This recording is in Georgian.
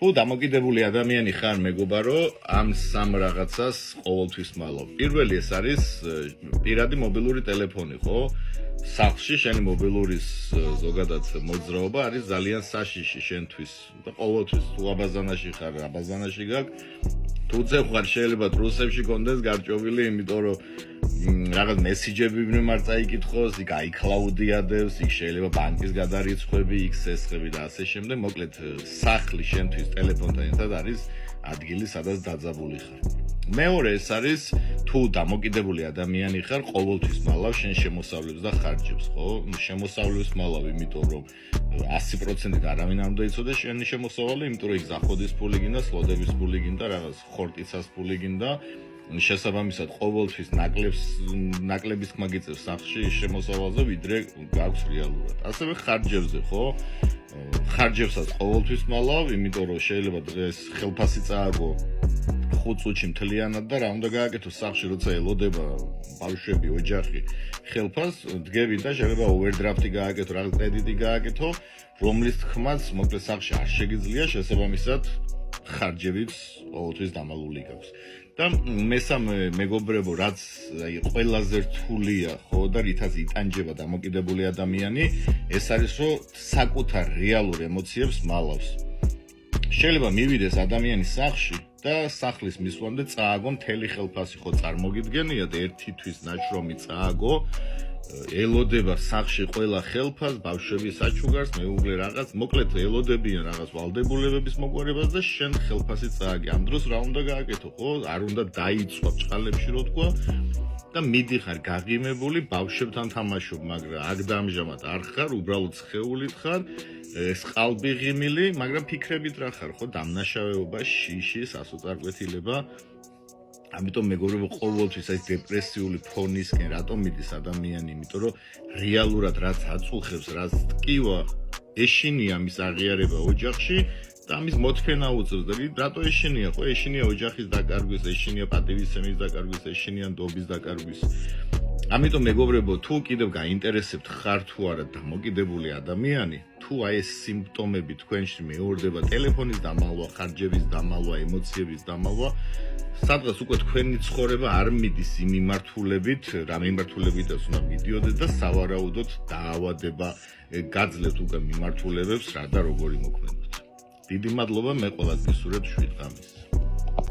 თუ დამოკიდებული ადამიანი ხარ მეგობარო, ამ სამ რაღაცას ყოველთვის მალავ. პირველი ეს არის პირადი მობილური ტელეფონი, ხო? სახლში შენი მობილურის ზოგადად მოძრაობა არის ძალიან საშიში შენთვის და ყოველთვის თუ აბაზანაში ხარ, აბაზანაში გაქვს. თუ ძე ხარ შეიძლება რუსებში კონდეს გარჭობილი, იმიტომ რომ რაღაც მესიჯები არ წაიკითხოს, იქ iCloud-ი ადევს, იქ შეიძლება ბანკის გადარიცხვები, იქ სესხები და ასე შემდეგ. მოკლედ სახლი შენთვის ტელეფონთან ერთად არის ადგილი, სადაც დაძაბული ხარ. მეორე ეს არის თუ დამოკიდებული ადამიანი ხარ, ყოველთვის მალავ შენ შემოსავლებს და ხარჯებს, ხო? შემოსავლებს მალავ, იმიტომ რომ 100%-ით არავინ არ უნდა იცოდეს შენი შემოსავალი, იმიტომ რომ იქ ზახოდის ფული გინდა, სლოდების ფული გინდა, რაღაც ხორტიცას ფული გინდა. შესაბამისად ყოველთვის ნაკლების ხმა გიწევს სახლში შემოსავალზე, ვიდრე გაქვს რეალურად. ასევე ხარჯებზე, ხო? ხარჯებსაც ყოველთვის მალავ, იმიტომ რომ შეიძლება დღეს ხელფასი წააგო 5 წუთში მთლიანად და რა უნდა გააკეთო სახლში, როცა ელოდება ბავშვები, ოჯახი ხელფას, დგები და შეიძლება ოვერდრაფტი გააკეთო, რაღაც კრედიტი გააკეთო, რომლის თქმაც მოკლედ სახლში არ შეგიძლია, შესაბამისად ხარჯებიც ყოველთვის დამალული გაქვს. და მესამე მეგობრებო, რაც ყველაზე რთულია, ხო, და რითაც იტანჯება დამოკიდებული ადამიანი, ეს არის, რომ საკუთარ რეალურ ემოციებს მალავს. შეიძლება მივიდეს ადამიანი სახლში და სახლის მისვლამდე წააგო მთელი ხელფასი, ხო, წარმოგიდგენიათ, ერთი თვის ნაშრომი წააგო, ელოდება სახლში ყველა ხელფას, ბავშვები საჩუგარს, მეუღლე რაღაც, მოკლედ ელოდებიან რაღაც ვალდებულებების მოგვარებას და შენ ხელფასი წააგე. ამ დროს რა უნდა გააკეთო, ხო? არ უნდა დაიცვა ბჭყალებში, რო თქვა, და მიდიხარ გაღიმებული, ბავშვებთან თამაშობ, მაგრამ აქ და ამჟამად არ ხარ, უბრალოდ სხეულით ხარ, ეს ყალბი ღიმილი, მაგრამ ფიქრებით რა ხარ, ხო? დამნაშავეობა, შიში, სასოწარკვეთილება. ამიტომ მეგობრებო, ყოველთვის ეს დეპრესიული ფონისკენ რატომ მიდის ადამიანი, იმიტომ რომ რეალურად რაც აწუხებს, რაც ტკივა, ეშინია მის აღიარება ოჯახში და ამის მოთფენა უწევს და რატო ეშინია, ხო? ეშინია ოჯახის დაკარგვის, ეშინია პატივისცემის დაკარგვის, ეშინია ნდობის დაკარგვის. ამიტომ მეგობრებო, თუ კიდევ გაინტერესებთ ხარ თუ არა დამოკიდებული ადამიანი, თუ აი ეს სიმპტომები თქვენში მეორდება, ტელეფონის დამალვა, ხარჯების დამალვა, ემოციების დამალვა, სადღაც უკვე თქვენი ცხოვრება არ მიდის იმ მიმართულებით, რა მიმართულებითაც უნდა მიდიოდეს და სავარაუდოდ დაავადება გაძლევთ უკვე მიმართულებებს, რა და როგორი მოქმედოთ. დიდი მადლობა, მე ყველას გისურვებთ შვიდ ღამეს.